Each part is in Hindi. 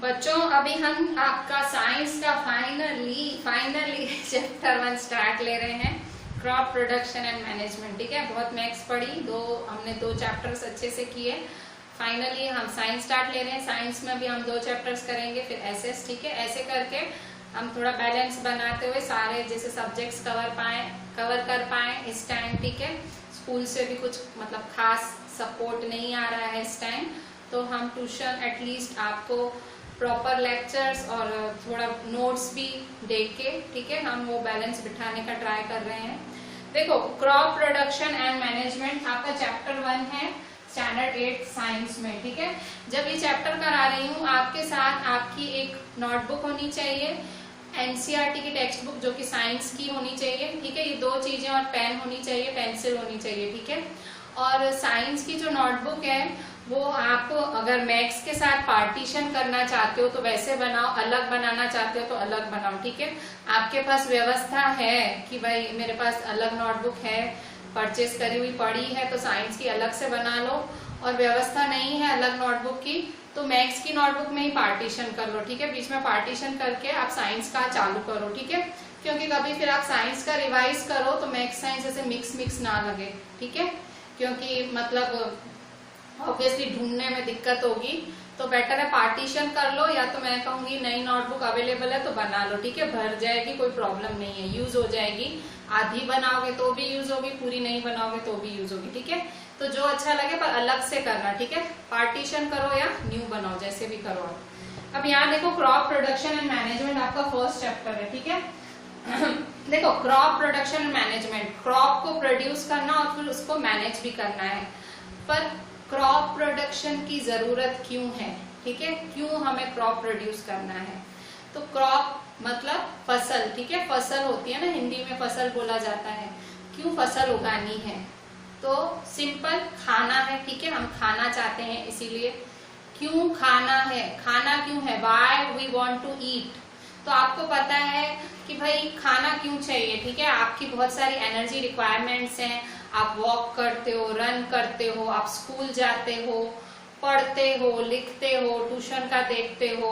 बच्चों अभी हम आपका साइंस का फाइनली चैप्टर 1 स्टार्ट ले रहे हैं, क्रॉप प्रोडक्शन एंड मैनेजमेंट। ठीक है, बहुत मैथ्स पढ़ी, हमने दो चैप्टर्स अच्छे से किए। फाइनली हम साइंस स्टार्ट ले रहे हैं। साइंस में भी हम 2 चैप्टर्स करेंगे, फिर एसएस। ठीक है, ऐसे करके हम थोड़ा बैलेंस बनाते हुए सारे जैसे सब्जेक्ट्स कवर कर पाए इस टाइम। ठीक है, स्कूल से भी कुछ मतलब खास सपोर्ट नहीं आ रहा है इस टाइम, तो हम ट्यूशन एटलीस्ट आपको प्रॉपर लेक्चर्स और थोड़ा नोट्स भी देख के, ठीक है, हम वो बैलेंस बिठाने का ट्राई कर रहे हैं। देखो, क्रॉप प्रोडक्शन एंड मैनेजमेंट आपका चैप्टर 1 है स्टैंडर्ड 8 साइंस में। ठीक है, जब ये चैप्टर करा रही हूँ आपके साथ आपकी एक नोटबुक होनी चाहिए, एनसीईआरटी की टेक्स्ट बुक जो कि साइंस की होनी चाहिए। ठीक है, ये 2 चीजें, और पेन होनी चाहिए, पेंसिल होनी चाहिए। ठीक है, और साइंस की जो नोटबुक है वो आप अगर मैथ्स के साथ पार्टीशन करना चाहते हो तो वैसे बनाओ, अलग बनाना चाहते हो तो अलग बनाओ। ठीक है, आपके पास व्यवस्था है कि भाई मेरे पास अलग नोटबुक है, परचेज करी हुई पड़ी है, तो साइंस की अलग से बना लो, और व्यवस्था नहीं है अलग नोटबुक की तो मैथ्स की नोटबुक में ही पार्टीशन कर लो। ठीक है, बीच में पार्टीशन करके आप साइंस का चालू करो। ठीक है, क्योंकि कभी फिर आप साइंस का रिवाइज करो तो मैथ्स साइंस ऐसे मिक्स ना लगे। ठीक है, क्योंकि मतलब ऑब्वियसली ढूंढने में दिक्कत होगी, तो बेटर है पार्टीशन कर लो, या तो मैं कहूंगी नई नोटबुक अवेलेबल है तो बना लो। ठीक है, भर जाएगी, कोई प्रॉब्लम नहीं है, यूज हो जाएगी। आधी बनाओगे तो भी यूज होगी, पूरी नहीं बनाओगे तो भी यूज होगी। ठीक है, तो जो अच्छा लगे पर अलग से करना। ठीक है, पार्टीशन करो या न्यू बनाओ, जैसे भी करो आप। अब यहाँ देखो, क्रॉप प्रोडक्शन एंड मैनेजमेंट आपका फर्स्ट चैप्टर है। ठीक है, देखो, crop production and management, crop को प्रोड्यूस करना और फिर उसको मैनेज भी करना है। पर क्रॉप प्रोडक्शन की जरूरत क्यों है? ठीक है, क्यों हमें क्रॉप प्रोड्यूस करना है? तो क्रॉप मतलब फसल। ठीक है, फसल होती है ना, हिंदी में फसल बोला जाता है। क्यों फसल उगानी है? तो सिंपल, खाना है। ठीक है, हम खाना चाहते हैं, इसीलिए। क्यों खाना है? खाना क्यों है? Why we want to eat. तो आपको पता है कि भाई खाना क्यों चाहिए। ठीक है, आपकी बहुत सारी एनर्जी रिक्वायरमेंट्स हैं, आप वॉक करते हो, रन करते हो, आप स्कूल जाते हो, पढ़ते हो, लिखते हो, ट्यूशन का देखते हो,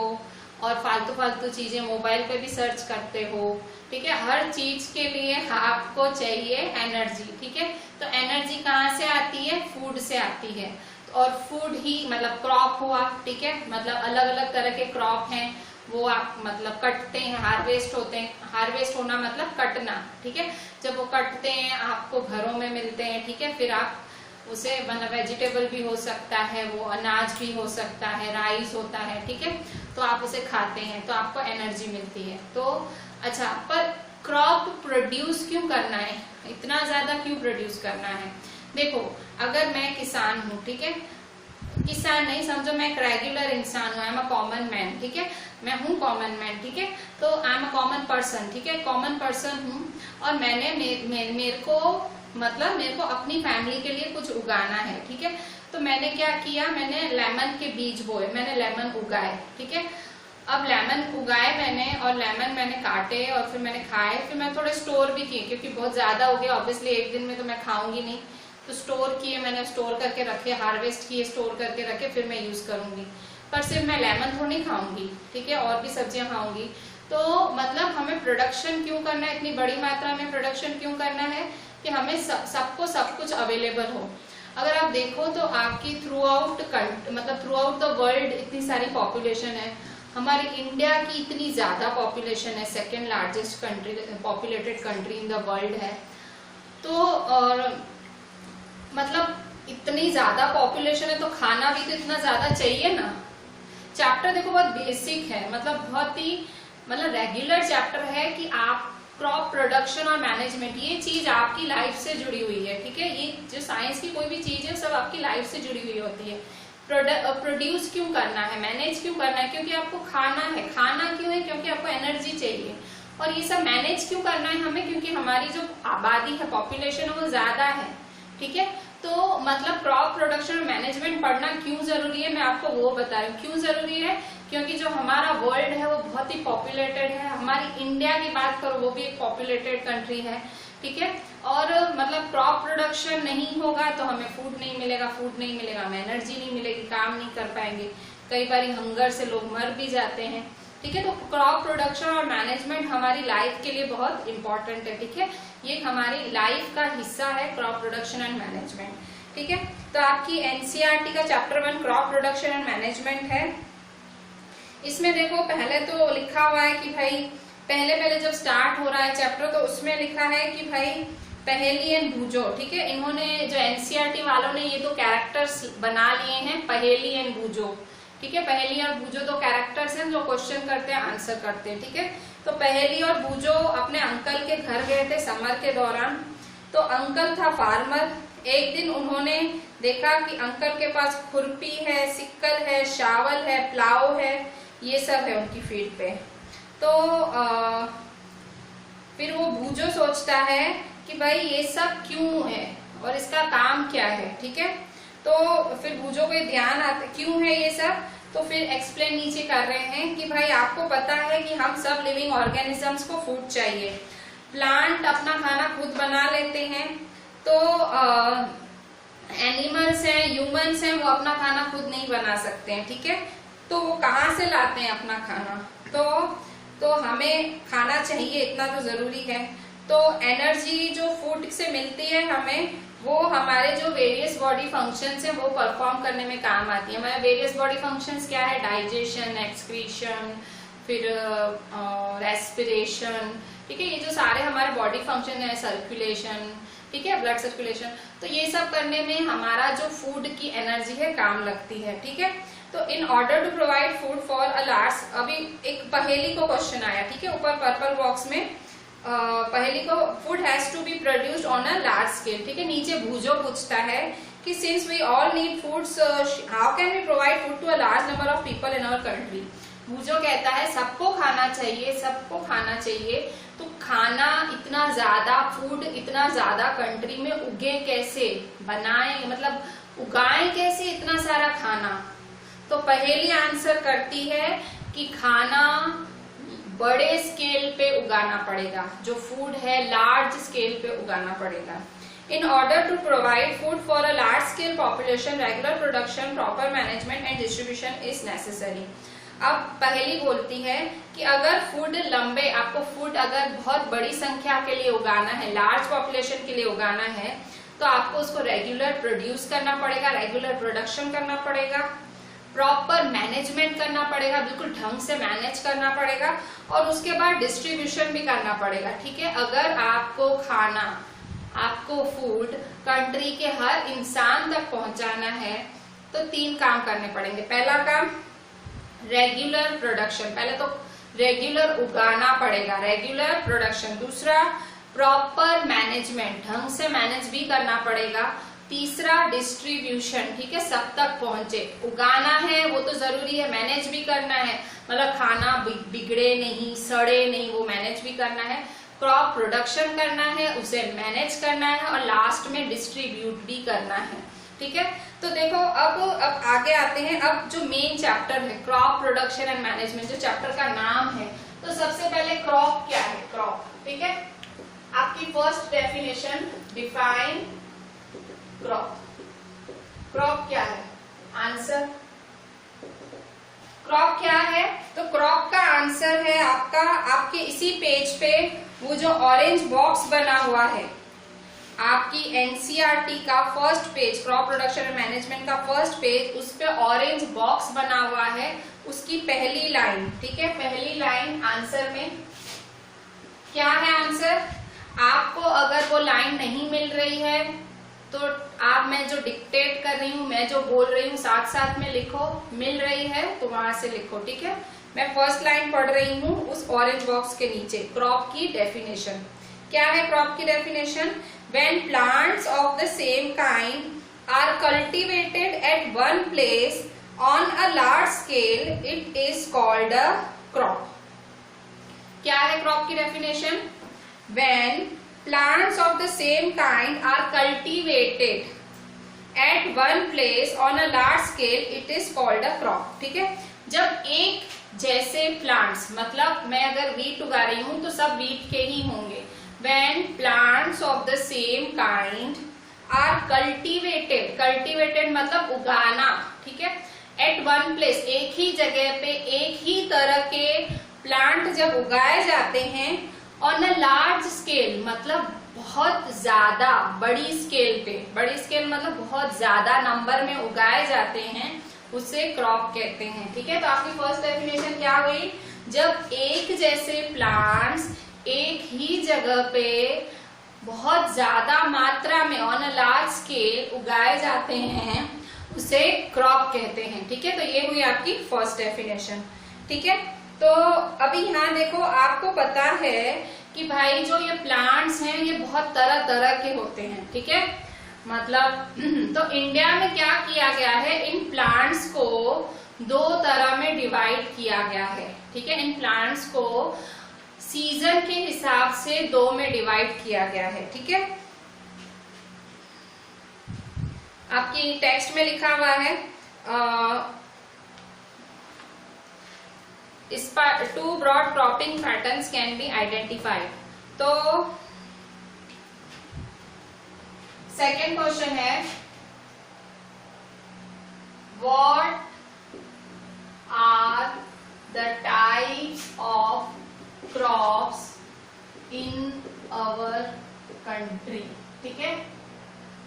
और फालतू चीजें मोबाइल पे भी सर्च करते हो। ठीक है, हर चीज के लिए आपको चाहिए एनर्जी। ठीक है, तो एनर्जी कहाँ से आती है? फूड से आती है, और फूड ही मतलब क्रॉप हुआ। ठीक है, मतलब अलग अलग तरह के क्रॉप हैं, वो आप मतलब कटते हैं, हार्वेस्ट होते हैं। हार्वेस्ट होना मतलब कटना। ठीक है, जब वो कटते हैं आपको घरों में मिलते हैं। ठीक है, फिर आप उसे मतलब वेजिटेबल भी हो सकता है, वो अनाज भी हो सकता है, राइस होता है। ठीक है, तो आप उसे खाते हैं तो आपको एनर्जी मिलती है। तो अच्छा, पर क्रॉप प्रोड्यूस क्यों करना है? इतना ज्यादा क्यों प्रोड्यूस करना है? देखो, अगर मैं किसान हूँ, ठीक है, किसान नहीं समझो, मैं एक रेगुलर इंसान हूँ, I am a common man. ठीक है, मैं हूँ कॉमन मैन। ठीक है, तो I am a common person. ठीक है, कॉमन पर्सन हूँ, और मैंने मेरे को अपनी फैमिली के लिए कुछ उगाना है। ठीक है, तो मैंने क्या किया, मैंने लेमन के बीज बोए, मैंने लेमन उगाए। ठीक है, अब लेमन उगाए मैंने, और लेमन मैंने काटे, और फिर मैंने खाए, फिर मैं थोड़े स्टोर भी किए, क्योंकि बहुत ज्यादा हो गया, ऑब्वियसली एक दिन में तो मैं खाऊंगी नहीं, तो स्टोर किए मैंने, स्टोर करके रखे, हार्वेस्ट किए, स्टोर करके रखे, फिर मैं यूज करूंगी। पर सिर्फ मैं लेमन थोड़ी नहीं खाऊंगी, ठीक है, और भी सब्जियां खाऊंगी। तो मतलब हमें प्रोडक्शन क्यों करना है, इतनी बड़ी मात्रा में प्रोडक्शन क्यों करना है कि हमें सबको सब कुछ अवेलेबल हो। अगर आप देखो तो आपकी थ्रू आउट द वर्ल्ड इतनी सारी पॉपुलेशन है, हमारी इंडिया की इतनी ज्यादा पॉपुलेशन है, second largest country, populated country in the world है। तो और मतलब इतनी ज्यादा पॉपुलेशन है तो खाना भी तो इतना ज्यादा चाहिए ना। चैप्टर देखो बहुत बेसिक है, मतलब बहुत ही रेगुलर चैप्टर है कि आप क्रॉप प्रोडक्शन और मैनेजमेंट, ये चीज आपकी लाइफ से जुड़ी हुई है। ठीक है, ये जो साइंस की कोई भी चीज है सब आपकी लाइफ से जुड़ी हुई होती है। प्रोड्यूस क्यों करना है, मैनेज क्यों करना है? क्योंकि आपको खाना है। खाना क्यों है? क्योंकि आपको एनर्जी चाहिए। और ये सब मैनेज क्यों करना है हमें? क्योंकि हमारी जो आबादी है, पॉपुलेशन है, वो ज्यादा है। ठीक है, तो मतलब क्रॉप प्रोडक्शन और मैनेजमेंट पढ़ना क्यों जरूरी है, मैं आपको वो बता रही हूँ। क्यों जरूरी है? क्योंकि जो हमारा वर्ल्ड है वो बहुत ही पॉपुलेटेड है। हमारी इंडिया की बात करो, वो भी एक पॉपुलेटेड कंट्री है। ठीक है, और मतलब क्रॉप प्रोडक्शन नहीं होगा तो हमें फूड नहीं मिलेगा, फूड नहीं मिलेगा, हमें एनर्जी नहीं मिलेगी, काम नहीं कर पाएंगे। कई बार हंगर से लोग मर भी जाते हैं, ठीक है। तो क्रॉप प्रोडक्शन और मैनेजमेंट हमारी लाइफ के लिए बहुत इंपॉर्टेंट है, ठीक है। ये हमारी लाइफ का हिस्सा है क्रॉप प्रोडक्शन एंड मैनेजमेंट, ठीक है। तो आपकी एनसीईआरटी का chapter 1 crop production and management है। इसमें देखो पहले तो लिखा हुआ है कि भाई पहले जब स्टार्ट हो रहा है चैप्टर तो उसमें लिखा है कि भाई पहेली एंड बूझो, ठीक है। इन्होंने जो एनसीईआरटी वालों ने ये तो कैरेक्टर्स बना लिए हैं, पहेली एंड बूझो, ठीक है। पहेली और बूझो दो कैरेक्टर्स हैं जो क्वेश्चन करते हैं, आंसर करते हैं, ठीक है। तो पहेली और बूझो अपने अंकल के घर गए थे समर के दौरान। तो अंकल था फार्मर। एक दिन उन्होंने देखा कि अंकल के पास खुरपी है, सिक्कल है, शावल है, प्लाव है, ये सब है उनकी फील्ड पे। तो फिर वो बूझो सोचता है कि भाई ये सब क्यों है और इसका काम क्या है, ठीक है। तो फिर बूझो को ध्यान आता क्यों है ये सब, तो फिर एक्सप्लेन नीचे कर रहे हैं कि भाई आपको पता है कि हम सब लिविंग ऑर्गेनिजम्स को फूड चाहिए। प्लांट अपना खाना खुद बना लेते हैं, तो एनिमल्स हैं, ह्यूमंस हैं, वो अपना खाना खुद नहीं बना सकते हैं, ठीक है। तो वो कहाँ से लाते हैं अपना खाना, तो हमें खाना चाहिए, इतना तो जरूरी है। तो एनर्जी जो फूड से मिलती है हमें, वो हमारे जो वेरियस बॉडी फंक्शंस हैं वो परफॉर्म करने में काम आती है। हमारे वेरियस बॉडी फंक्शंस क्या है, डाइजेशन, एक्सक्रीशन, फिर रेस्पिरेशन, ठीक है। ये जो सारे हमारे बॉडी फंक्शन है, सर्कुलेशन, ठीक है, ब्लड सर्कुलेशन, तो ये सब करने में हमारा जो फूड की एनर्जी है काम लगती है, ठीक है। तो in order to provide food for a large, अभी एक पहेली को क्वेश्चन आया, ठीक है, ऊपर पर्पल बॉक्स में पहेली को food has to be produced on a large scale, ठीक है। नीचे बूझो पूछता है कि since we all need foods how can we provide food to a large number of people in our country. Boojho कहता है सबको खाना चाहिए, सबको खाना चाहिए, तो खाना इतना ज्यादा, फूड इतना ज्यादा कंट्री में उगे कैसे, बनाए मतलब उगाए कैसे इतना सारा खाना। तो पहेली आंसर करती है कि खाना बड़े स्केल पे उगाना पड़ेगा, जो फूड है लार्ज स्केल पे उगाना पड़ेगा। In order to provide food for a large scale population, regular production, proper management and distribution is necessary. अब पहेली बोलती है कि अगर फूड लंबे, आपको फूड अगर बहुत बड़ी संख्या के लिए उगाना है, लार्ज पॉपुलेशन के लिए उगाना है, तो आपको उसको रेगुलर प्रोड्यूस करना पड़ेगा, रेगुलर प्रोडक्शन करना पड़ेगा, प्रॉपर मैनेजमेंट करना पड़ेगा, बिल्कुल ढंग से मैनेज करना पड़ेगा, और उसके बाद डिस्ट्रीब्यूशन भी करना पड़ेगा, ठीक है। अगर आपको खाना, आपको फूड कंट्री के हर इंसान तक पहुंचाना है तो 3 काम करने पड़ेंगे। पहला काम रेगुलर प्रोडक्शन, पहले तो रेगुलर उगाना पड़ेगा, रेगुलर प्रोडक्शन। दूसरा प्रॉपर मैनेजमेंट, ढंग से मैनेज भी करना पड़ेगा। तीसरा डिस्ट्रीब्यूशन, ठीक है, सब तक पहुंचे। उगाना है वो तो जरूरी है, मैनेज भी करना है, मतलब खाना बिगड़े नहीं, सड़े नहीं, वो मैनेज भी करना है। क्रॉप प्रोडक्शन करना है, उसे मैनेज करना है, और लास्ट में डिस्ट्रीब्यूट भी करना है, ठीक है। तो देखो अब आगे आते हैं। अब जो मेन चैप्टर है क्रॉप प्रोडक्शन एंड मैनेजमेंट, जो चैप्टर का नाम है, तो सबसे पहले क्रॉप क्या है, क्रॉप, ठीक है। आपकी first definition, define crop. Crop क्या है, आंसर क्रॉप क्या है, तो क्रॉप का आंसर है आपका, आपके इसी पेज पे वो जो ऑरेंज बॉक्स बना हुआ है, आपकी एनसीईआरटी का first page, crop production and management का फर्स्ट पेज, उस पे ऑरेंज बॉक्स बना हुआ है, उसकी पहली लाइन, ठीक है, पहली लाइन आंसर में क्या है आंसर। आपको अगर वो लाइन नहीं मिल रही है तो आप, मैं जो डिक्टेट कर रही हूँ, मैं जो बोल रही हूँ, साथ साथ में लिखो, मिल रही है तो वहां से लिखो, ठीक है। मैं फर्स्ट लाइन पढ़ रही हूँ उस ऑरेंज बॉक्स के नीचे। क्रॉप की डेफिनेशन क्या है, क्रॉप की definition, when plants of the same kind are cultivated at one place on a large scale, it is called a crop. क्या है क्रॉप की definition, when plants of the same kind are cultivated at one place on a large scale, it is called a crop, ठीक है। जब एक जैसे plants, मतलब मैं अगर wheat उगा रही हूँ तो सब wheat के ही होंगे। when plants of the same kind are cultivated, cultivated मतलब उगाना, ठीक है, एट वन प्लेस, एक ही जगह पे एक ही तरह के प्लांट जब उगाए जाते हैं ऑन अ लार्ज स्केल, मतलब बहुत ज्यादा बड़ी स्केल पे, बड़ी स्केल मतलब बहुत ज्यादा नंबर में उगाए जाते हैं, उसे क्रॉप कहते हैं। ठीक है, तो आपकी फर्स्ट डेफिनेशन क्या हुई? जब एक जैसे प्लांट्स एक ही जगह पे बहुत ज्यादा मात्रा में ऑन अ लार्ज स्केल उगाए जाते हैं, उसे क्रॉप कहते हैं। ठीक है, तो ये हुई आपकी फर्स्ट डेफिनेशन। ठीक है, तो अभी यहाँ देखो, आपको पता है कि भाई जो ये प्लांट्स हैं ये बहुत तरह तरह के होते हैं। ठीक है, मतलब तो इंडिया में क्या किया गया है, इन प्लांट्स को दो तरह में डिवाइड किया गया है। ठीक है, इन प्लांट्स को सीजन के हिसाब से दो में डिवाइड किया गया है। ठीक है, आपकी टेक्स्ट में लिखा हुआ है इस पर 2 broad cropping patterns can be identified. तो सेकेंड क्वेश्चन है, what are the types of crops in our country. ठीक है,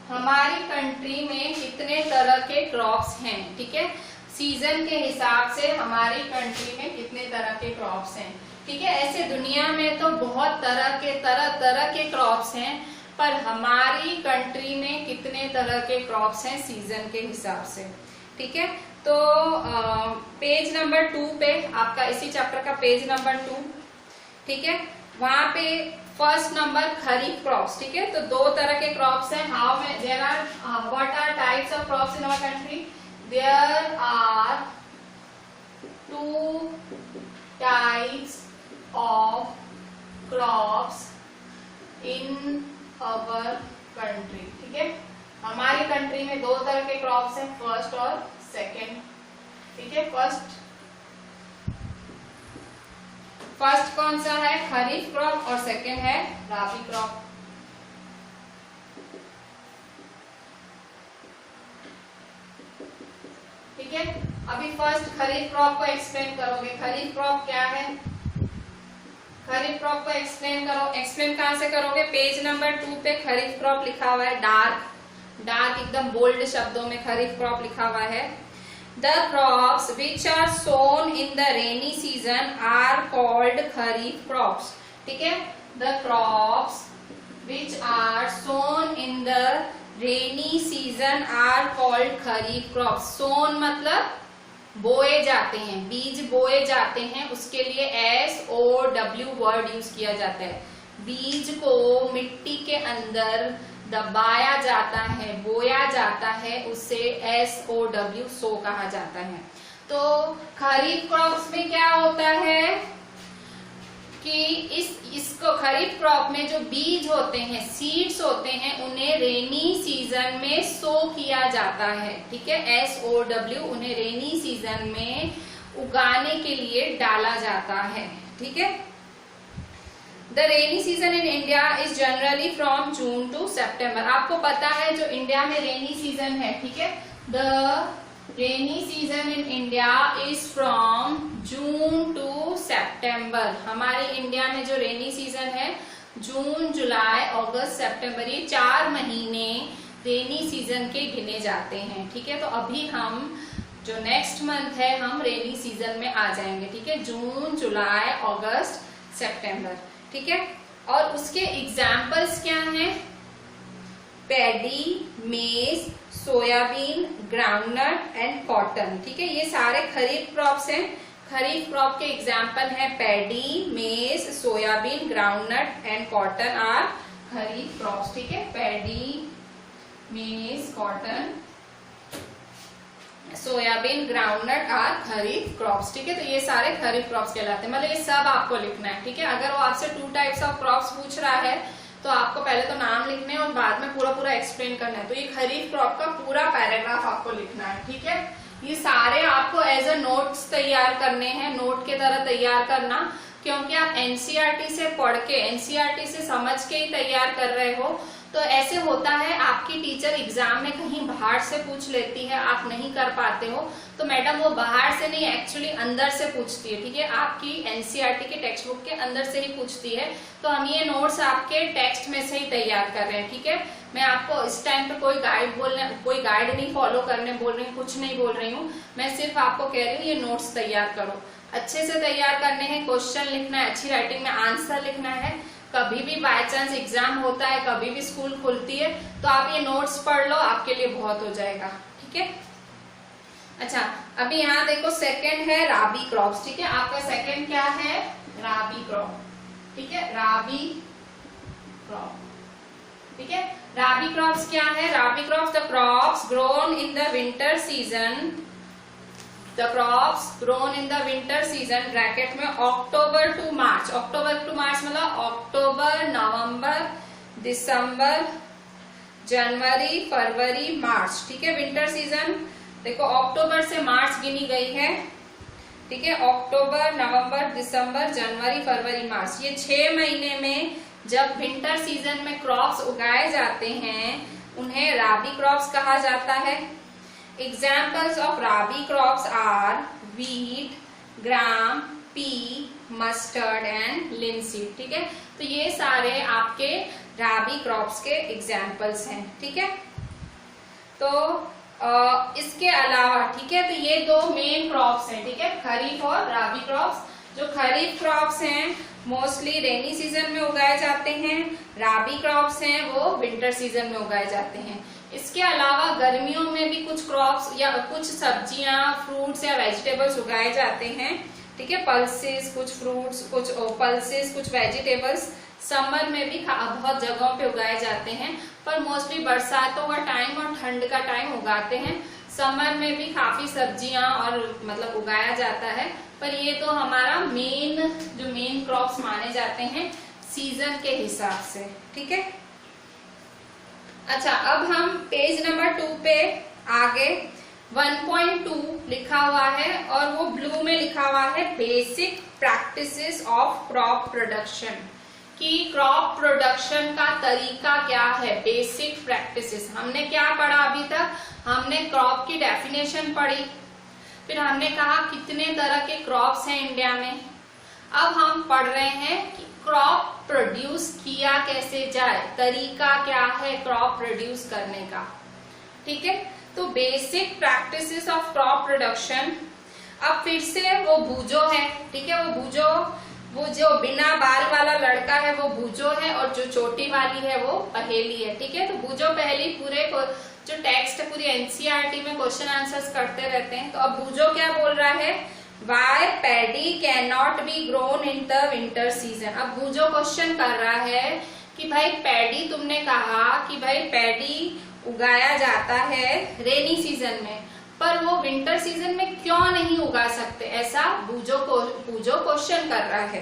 हमारी कंट्री में कितने तरह के क्रॉप्स हैं। ठीक है, सीजन के हिसाब से हमारी कंट्री में कितने तरह के क्रॉप्स हैं। ठीक है, ऐसे दुनिया में तो बहुत तरह के क्रॉप्स हैं, पर हमारी कंट्री में कितने तरह के क्रॉप्स हैं सीजन के हिसाब से। ठीक है, तो पेज नंबर 2 पे, आपका इसी चैप्टर का पेज नंबर 2, ठीक है, वहां पे फर्स्ट नंबर खरीफ क्रॉप्स। ठीक है, तो दो तरह के क्रॉप्स हैं। How many there are what are types of crops in our country? There are 2 types of crops in our country. ठीक है, हमारी कंट्री में दो तरह के क्रॉप्स हैं, फर्स्ट और सेकेंड। ठीक है, फर्स्ट कौन सा है? खरीफ क्रॉप, और सेकेंड है राबी क्रॉप। ठीक है, अभी फर्स्ट खरीफ क्रॉप को एक्सप्लेन करोगे। खरीफ क्रॉप क्या है? खरीफ क्रॉप को एक्सप्लेन करो। एक्सप्लेन कहां से करोगे? पेज नंबर 2 पे खरीफ क्रॉप लिखा हुआ है, डार्क एकदम बोल्ड शब्दों में खरीफ क्रॉप लिखा हुआ है। The crops which are sown in the rainy season are called kharif crops. ठीक है, the crops which are sown in the rainy season are called kharif crops. sown मतलब बोए जाते हैं, बीज बोए जाते हैं, उसके लिए SOW वर्ड यूज किया जाता है। बीज को मिट्टी के अंदर दबाया जाता है, बोया जाता है, उसे SOW सो कहा जाता है। तो खरीफ क्रॉप्स में क्या होता है कि इसको खरीफ क्रॉप में जो बीज होते हैं, सीड्स होते हैं, उन्हें रेनी सीजन में सो किया जाता है। ठीक है, SOW, उन्हें रेनी सीजन में उगाने के लिए डाला जाता है। ठीक है, The rainy season in India is generally from June to September. आपको पता है जो इंडिया में रेनी सीजन है, ठीक है, The rainy season in India is from June to September. हमारे इंडिया में जो रेनी सीजन है जून, जुलाई, अगस्त, सितंबर, ये 4 महीने रेनी सीजन के गिने जाते हैं। ठीक है, तो अभी हम जो नेक्स्ट मंथ है हम रेनी सीजन में आ जाएंगे। ठीक है, जून, जुलाई, अगस्त, सितंबर। ठीक है, और उसके एग्जाम्पल्स क्या हैं? Paddy, maize, soybean, groundnut and cotton. ठीक है, ये सारे खरीफ क्रॉप्स हैं। खरीफ क्रॉप के एग्जाम्पल हैं paddy, maize, soybean, groundnut and cotton are kharif crops. ठीक है, paddy, maize, cotton, soybean, groundnut are kharif crops. ठीक है, तो ये सारे खरीफ क्रॉप्स कहलाते हैं। मतलब ये सब आपको लिखना है। ठीक है, अगर वो आपसे 2 टाइप्स ऑफ क्रॉप्स पूछ रहा है तो आपको पहले तो नाम लिखने हैं और बाद में पूरा एक्सप्लेन करना है। तो ये खरीफ क्रॉप का पूरा पैराग्राफ आपको लिखना है। ठीक है, ये सारे आपको एज अ नोट्स तैयार करने हैं, नोट के तरह तैयार करना, क्योंकि आप एनसीईआरटी से पढ़ के, एनसीईआरटी से समझ के ही तैयार कर रहे हो। तो ऐसे होता है, आपकी टीचर एग्जाम में कहीं बाहर से पूछ लेती है, आप नहीं कर पाते हो, तो मैडम वो बाहर से नहीं एक्चुअली अंदर से पूछती है, ठीक है, आपकी एनसीईआरटी के टेक्स्ट बुक के अंदर से ही पूछती है। तो हम ये नोट्स आपके टेक्स्ट में से ही तैयार कर रहे हैं, ठीक है। मैं आपको इस टाइम पे कोई गाइड नहीं फॉलो करने बोल रही हूँ, कुछ नहीं बोल रही हूँ, मैं सिर्फ आपको कह रही हूँ ये नोट्स तैयार करो, अच्छे से तैयार करने हैं, क्वेश्चन लिखना है, अच्छी राइटिंग में आंसर लिखना है। कभी भी बाय चांस एग्जाम होता है, कभी भी स्कूल खुलती है, तो आप ये नोट्स पढ़ लो, आपके लिए बहुत हो जाएगा, ठीक है। अच्छा, अभी यहाँ देखो सेकंड है राबी क्रॉप्स, ठीक है। आपका सेकंड क्या है? राबी क्रॉप, ठीक है, राबी क्रॉप, ठीक है। राबी क्रॉप्स क्या है? Rabi crops the crops grown in the winter season, The crops grown in the winter season bracket में October to March, October to मार्च मतलब अक्टूबर, नवंबर, दिसंबर, जनवरी, फरवरी, मार्च, ठीक है। विंटर सीजन देखो अक्टूबर से मार्च गिनी गई है, ठीक है। अक्टूबर, नवंबर, दिसंबर, जनवरी, फरवरी, मार्च, ये 6 महीने में जब विंटर सीजन में क्रॉप्स उगाए जाते हैं उन्हें राबी क्रॉप्स कहा जाता है। Examples of rabi crops are wheat, gram, pea, mustard and linseed, ठीक है। तो ये सारे आपके राबी क्रॉप्स के एग्जाम्पल्स हैं, ठीक है। तो इसके अलावा, ठीक है, तो ये 2 मेन क्रॉप्स हैं, ठीक है, खरीफ और राबी क्रॉप्स। जो खरीफ क्रॉप्स हैं मोस्टली रेनी सीजन में उगाए जाते हैं, राबी क्रॉप्स हैं वो विंटर सीजन में उगाए जाते हैं। इसके अलावा गर्मियों में भी कुछ क्रॉप्स या कुछ सब्जियां, फ्रूट्स या वेजिटेबल्स उगाए जाते हैं, ठीक है। पल्सेस, कुछ फ्रूट्स, कुछ पल्सेस, कुछ वेजिटेबल्स समर में भी बहुत जगहों पे उगाए जाते हैं, पर मोस्टली बरसातों का टाइम और ठंड का टाइम उगाते हैं। समर में भी काफी सब्जियां और मतलब उगाया जाता है, पर ये तो हमारा मेन क्रॉप्स माने जाते हैं सीजन के हिसाब से, ठीक है। अच्छा, अब हम पेज नंबर 2 पे आगे 1.2 लिखा हुआ है और वो ब्लू में लिखा हुआ है basic practices of crop production, कि क्रॉप प्रोडक्शन का तरीका क्या है। बेसिक प्रैक्टिसेस हमने क्या पढ़ा अभी तक? हमने क्रॉप की डेफिनेशन पढ़ी, फिर हमने कहा कितने तरह के क्रॉप्स हैं इंडिया में। अब हम पढ़ रहे हैं कि क्रॉप प्रोड्यूस किया कैसे जाए, तरीका क्या है क्रॉप प्रोड्यूस करने का, ठीक है। तो basic practices of crop production, अब फिर से वो बूजो है, ठीक है। वो जो बिना बाल वाला लड़का है वो बूजो है और जो चोटी वाली है वो पहेली है, ठीक है। तो बूजो पहेली पूरे जो टेक्स्ट है पूरी एनसीईआरटी में क्वेश्चन आंसर्स करते रहते हैं। तो अब बूजो क्या बोल रहा है? Why paddy cannot be grown in the winter season। अब बूजो क्वेश्चन कर रहा है कि भाई पैडी, तुमने कहा कि भाई पैडी उगाया जाता है रेनी सीजन में, पर वो विंटर सीजन में क्यों नहीं उगा सकते, ऐसा बूजो क्वेश्चन कर रहा है।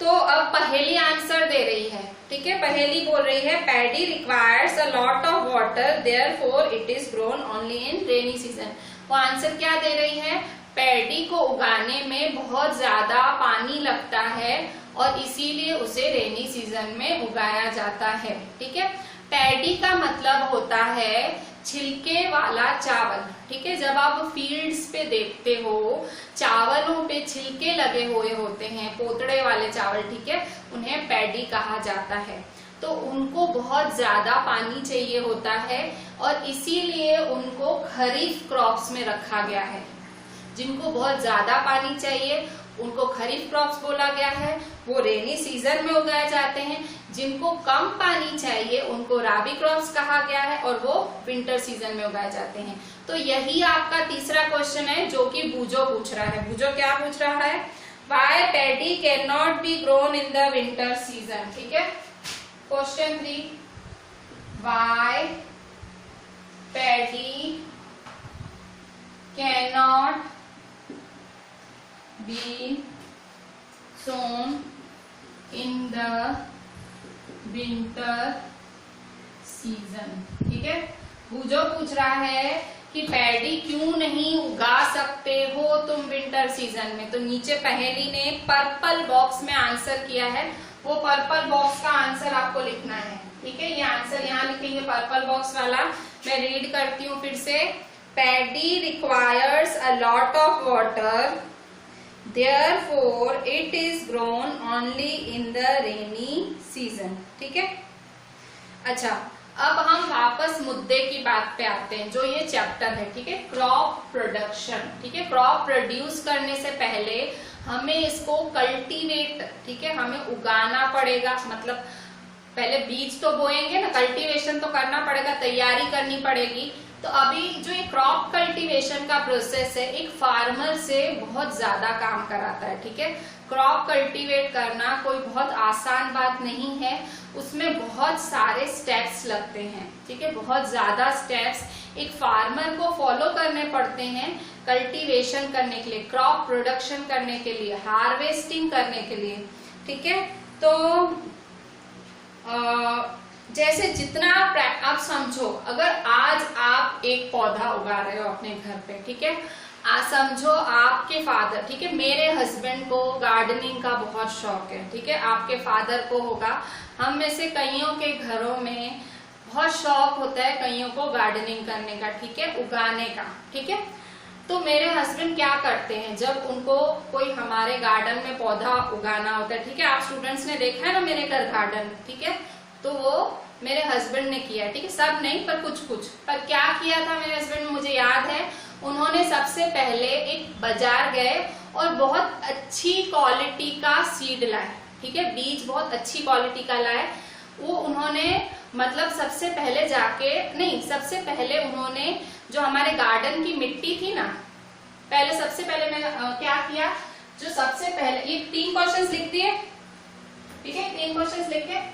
तो अब पहेली आंसर दे रही है, ठीक है। पहेली बोल रही है paddy requires a lot of water therefore it is grown only in rainy season. वो आंसर क्या दे रही है? पैडी को उगाने में बहुत ज्यादा पानी लगता है और इसीलिए उसे रेनी सीजन में उगाया जाता है, ठीक है। पैडी का मतलब होता है छिलके वाला चावल, ठीक है। जब आप फील्ड्स पे देखते हो चावलों पे छिलके लगे हुए होते हैं, पोतड़े वाले चावल, ठीक है, उन्हें पैडी कहा जाता है। तो उनको बहुत ज्यादा पानी चाहिए होता है और इसीलिए उनको खरीफ क्रॉप्स में रखा गया है। जिनको बहुत ज्यादा पानी चाहिए उनको खरीफ क्रॉप्स बोला गया है, वो रेनी सीजन में उगाए जाते हैं। जिनको कम पानी चाहिए उनको राबी क्रॉप्स कहा गया है और वो विंटर सीजन में उगाए जाते हैं। तो यही आपका तीसरा क्वेश्चन है जो कि बूजो पूछ रहा है। बूजो क्या पूछ रहा है? Why paddy cannot be grown in the winter season, ठीक है। Question 3, Why paddy cannot be sown in the winter season, ठीक है। बूजो पूछ रहा है कि पैडी क्यों नहीं उगा सकते हो तुम विंटर सीजन में। तो नीचे पहेली ने पर्पल बॉक्स में आंसर किया है, वो पर्पल बॉक्स का आंसर आपको लिखना है, ठीक है, ये आंसर यहाँ लिखेंगे पर्पल बॉक्स वाला। मैं रीड करती हूँ फिर से। Paddy requires a lot of water, therefore it is grown only in the rainy season। ठीक है, अच्छा अब हम वापस मुद्दे की बात पे आते हैं, जो ये चैप्टर है। ठीक है, क्रॉप प्रोडक्शन। ठीक है, क्रॉप प्रोड्यूस करने से पहले हमें इसको कल्टीवेट, ठीक है, हमें उगाना पड़ेगा। मतलब पहले बीज तो बोएंगे ना, कल्टीवेशन तो करना पड़ेगा, तैयारी करनी पड़ेगी। तो अभी जो ये क्रॉप कल्टीवेशन का प्रोसेस है, एक फार्मर से बहुत ज्यादा काम कराता है। ठीक है, क्रॉप कल्टीवेट करना कोई बहुत आसान बात नहीं है, उसमें बहुत सारे स्टेप्स लगते हैं। ठीक है, बहुत ज्यादा स्टेप्स एक फार्मर को फॉलो करने पड़ते हैं कल्टीवेशन करने के लिए, क्रॉप प्रोडक्शन करने के लिए, हार्वेस्टिंग करने के लिए। ठीक है, तो जैसे जितना आप समझो, अगर आज आप एक पौधा उगा रहे हो अपने घर पे, ठीक है, समझो आपके फादर, ठीक है, मेरे हस्बैंड को गार्डनिंग का बहुत शौक है। ठीक है, आपके फादर को होगा, हम में से कईयों के घरों में बहुत शौक होता है कईयों को गार्डनिंग करने का, ठीक है, उगाने का। ठीक है, तो मेरे हस्बैंड क्या करते हैं, जब उनको कोई हमारे गार्डन में पौधा उगाना होता है, ठीक है, आप स्टूडेंट्स ने देखा है ना मेरे घर गार्डन, ठीक है, तो वो मेरे हस्बैंड ने किया। ठीक है, सब नहीं पर कुछ कुछ। पर क्या किया था मेरे हस्बैंड ने, मुझे याद है, उन्होंने सबसे पहले एक बाजार गए और बहुत अच्छी क्वालिटी का सीड लाए। ठीक है, बीज बहुत अच्छी क्वालिटी का लाए। वो उन्होंने मतलब सबसे पहले सबसे पहले उन्होंने जो हमारे गार्डन की मिट्टी थी ना, सबसे पहले मैंने क्या किया, जो सबसे पहले ये 3 क्वेश्चंस लिख दिए। ठीक है, 3 क्वेश्चंस लिख के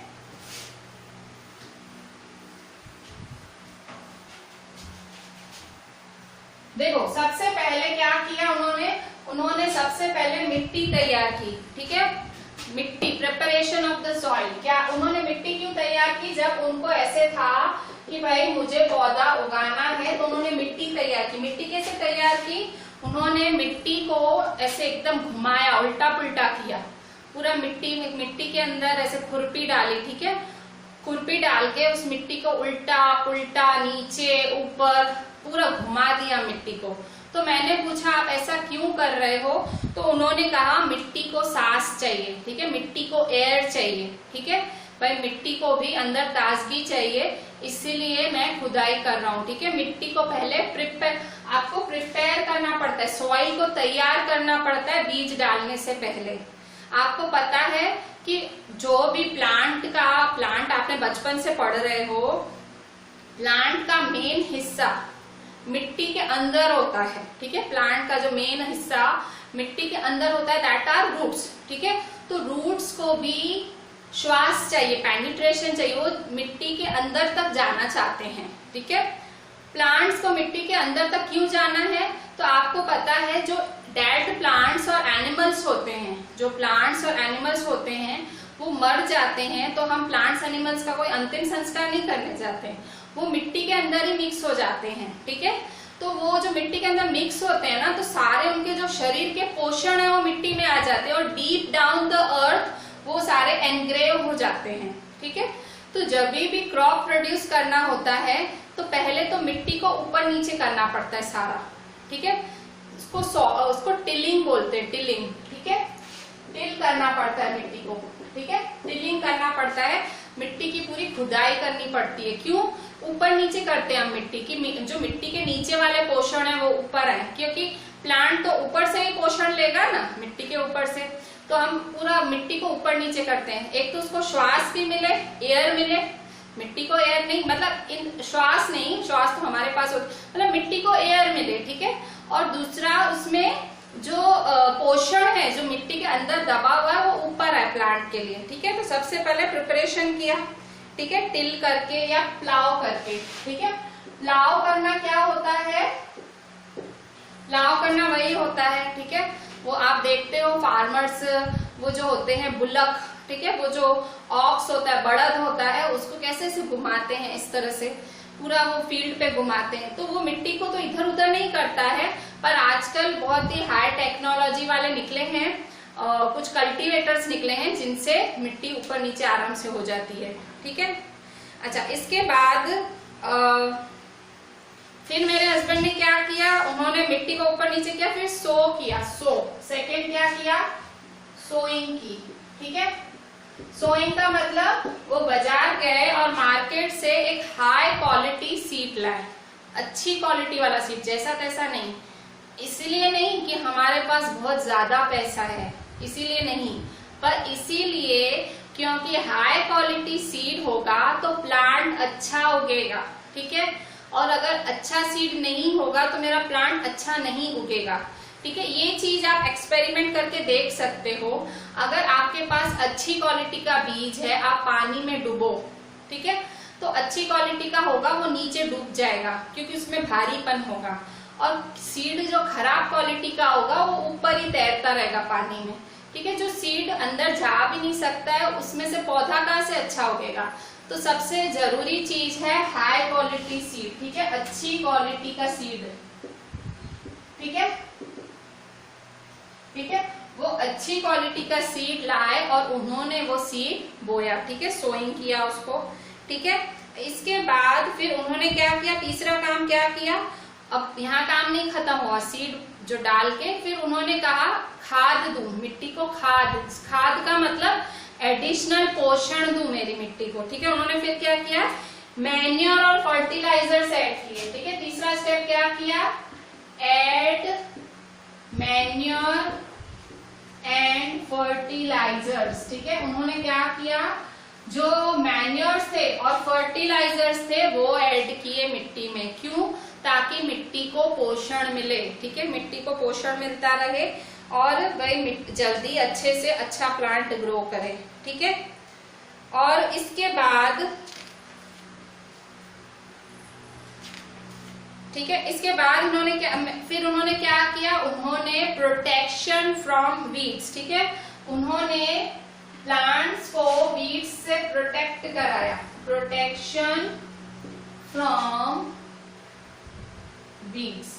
देखो, सबसे पहले क्या किया उन्होंने सबसे पहले मिट्टी तैयार की। ठीक है, मिट्टी, प्रिपरेशन ऑफ द सॉइल। क्या उन्होंने मिट्टी क्यों तैयार की, जब उनको ऐसे था कि भाई मुझे पौधा उगाना है, तो उन्होंने मिट्टी तैयार की। मिट्टी कैसे तैयार की, उन्होंने मिट्टी को ऐसे एकदम घुमाया, उल्टा पुल्टा किया, पूरा मिट्टी के अंदर ऐसे खुरपी डाली। ठीक है, खुरपी डाल के उस मिट्टी को उल्टा पुल्टा, नीचे ऊपर पूरा घुमा दिया मिट्टी को। तो मैंने पूछा आप ऐसा क्यों कर रहे हो, तो उन्होंने कहा मिट्टी को सांस चाहिए। ठीक है, मिट्टी को एयर चाहिए। ठीक है भाई, मिट्टी को भी अंदर ताजगी चाहिए, इसीलिए मैं खुदाई कर रहा हूँ। ठीक है, मिट्टी को पहले आपको प्रिपेयर करना पड़ता है, सॉइल को तैयार करना पड़ता है बीज डालने से पहले। आपको पता है कि जो भी प्लांट आपने बचपन से पढ़ रहे हो, प्लांट का मेन हिस्सा मिट्टी के अंदर होता है। ठीक है, प्लांट का जो मेन हिस्सा मिट्टी के अंदर होता है, दैट आर रूट्स। ठीक है, तो रूट्स को भी श्वास चाहिए, पेनिट्रेशन चाहिए, वो मिट्टी के अंदर तक जाना चाहते हैं। ठीक है, प्लांट्स को मिट्टी के अंदर तक क्यों जाना है, तो आपको पता है जो डेड प्लांट्स और एनिमल्स होते हैं, जो प्लांट्स और एनिमल्स होते हैं वो मर जाते हैं, तो हम प्लांट्स एनिमल्स का कोई अंतिम संस्कार नहीं करने जाते, वो मिट्टी के अंदर ही मिक्स हो जाते हैं। ठीक है, तो वो जो मिट्टी के अंदर मिक्स होते हैं ना, तो सारे उनके जो शरीर के पोषण है वो मिट्टी में आ जाते हैं, और डीप डाउन द अर्थ वो सारे एनग्रेव हो जाते हैं। ठीक है, तो जब भी क्रॉप प्रोड्यूस करना होता है, तो पहले तो मिट्टी को ऊपर नीचे करना पड़ता है सारा। ठीक है, उसको टिलिंग बोलते हैं, टिलिंग। ठीक है, टिल करना पड़ता है मिट्टी को। ठीक है, टिलिंग करना पड़ता है, मिट्टी की पूरी खुदाई करनी पड़ती है। क्यों ऊपर नीचे करते हैं हम मिट्टी की, जो मिट्टी के नीचे वाले पोषण है वो ऊपर है, क्योंकि प्लांट तो ऊपर से ही पोषण लेगा ना मिट्टी के ऊपर से, तो हम पूरा मिट्टी को ऊपर नीचे करते हैं। एक तो उसको श्वास भी मिले, एयर मिले, मिट्टी को एयर नहीं, मतलब श्वास नहीं, श्वास तो हमारे पास होती, मतलब मिट्टी को एयर मिले। ठीक है, और दूसरा उसमें जो पोषण है जो मिट्टी के अंदर दबा हुआ है वो ऊपर है प्लांट के लिए। ठीक है, तो सबसे पहले प्रिपरेशन किया। ठीक है, टिल करके या प्लाव करके। ठीक है, प्लाव करना क्या होता है, प्लाव करना वही होता है। ठीक है, वो आप देखते हो फार्मर्स वो जो होते हैं बुलक, ठीक है, वो जो ऑक्स होता है, बड़द होता है, उसको कैसे से घुमाते हैं, इस तरह से पूरा वो फील्ड पे घुमाते हैं। तो वो मिट्टी को तो इधर उधर नहीं करता है, पर आजकल बहुत ही हाई टेक्नोलॉजी वाले निकले हैं, कुछ कल्टीवेटर्स निकले हैं जिनसे मिट्टी ऊपर नीचे आराम से हो जाती है। ठीक है, अच्छा, इसके बाद फिर मेरे हस्बैंड ने क्या किया, उन्होंने मिट्टी को ऊपर नीचे किया, फिर सो किया, सेकेंड क्या किया, सोइंग की। ठीक है, सोइंग का मतलब वो बाजार गए और मार्केट से एक हाई क्वालिटी सीड लाए, अच्छी क्वालिटी वाला सीड, जैसा तैसा नहीं। इसीलिए नहीं कि हमारे पास बहुत ज्यादा पैसा है, इसीलिए नहीं, पर इसीलिए क्योंकि हाई क्वालिटी सीड होगा तो प्लांट अच्छा उगेगा। ठीक है, और अगर अच्छा सीड नहीं होगा तो मेरा प्लांट अच्छा नहीं उगेगा। ठीक है, ये चीज आप एक्सपेरिमेंट करके देख सकते हो। अगर आपके पास अच्छी क्वालिटी का बीज है, आप पानी में डुबो, ठीक है, तो अच्छी क्वालिटी का होगा वो नीचे डूब जाएगा क्योंकि उसमें भारीपन होगा, और सीड जो खराब क्वालिटी का होगा वो ऊपर ही तैरता रहेगा पानी में। ठीक है, जो सीड अंदर जा भी नहीं सकता है, उसमें से पौधा कहाँ से अच्छा उगेगा। तो सबसे जरूरी चीज है हाई क्वालिटी सीड। ठीक है, अच्छी क्वालिटी का सीड। ठीक है, ठीक है, वो अच्छी क्वालिटी का सीड लाए और उन्होंने वो सीड बोया। ठीक है, सोइंग किया उसको। ठीक है, इसके बाद फिर उन्होंने क्या किया, तीसरा काम क्या किया, अब यहाँ काम नहीं खत्म हुआ, सीड जो डाल के फिर उन्होंने कहा खाद दूं, मिट्टी को खाद का मतलब एडिशनल पोषण दूं मेरी मिट्टी को। ठीक है, उन्होंने फिर क्या किया, मैन्योर और फर्टिलाइजर्स ऐड किए। ठीक है, तीसरा स्टेप क्या किया, ऐड मैन्योर एंड फर्टिलाइजर्स। ठीक है, उन्होंने क्या किया, जो मैन्योर्स थे और फर्टिलाइजर्स थे वो ऐड किए मिट्टी में। क्यों, ताकि मिट्टी को पोषण मिले। ठीक है, मिट्टी को पोषण मिलता रहे और वही जल्दी अच्छे से अच्छा प्लांट ग्रो करे। ठीक है, और इसके बाद ठीक है, इसके बाद उन्होंने क्या किया, उन्होंने प्रोटेक्शन फ्रॉम वीड्स। ठीक है, उन्होंने प्लांट्स को वीड्स से प्रोटेक्ट कराया, प्रोटेक्शन फ्रॉम वीड्स।